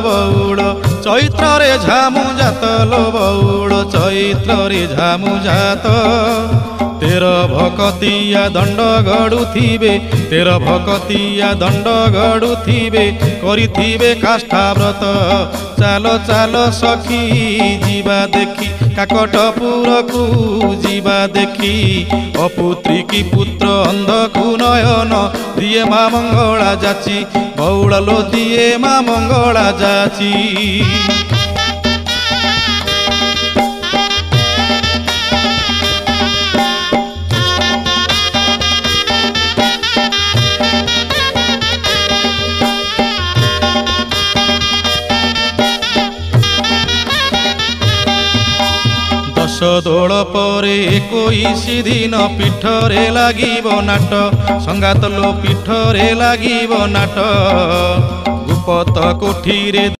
बौड़ चैत्र रे झामु जात लो बौड़ चैत्र रे झामु जात तेर भकतिया दंड गड़ुथिबे तेर भकतिया दंड गड़ुथिबे करिथिबे काष्ठा व्रत चालो चालो सखी जीवा देखी काकटपुर को जीवा देखी अपुत्री की पुत्र अंधकु नयन दिए माँ मंगला जाची बौड़लो दिए माँ मंगला जाची। दश दोल पर 21 दिन पीठरे लागिब नाट संगात लो पीठरे लागिब नाट गुपत कोठी रे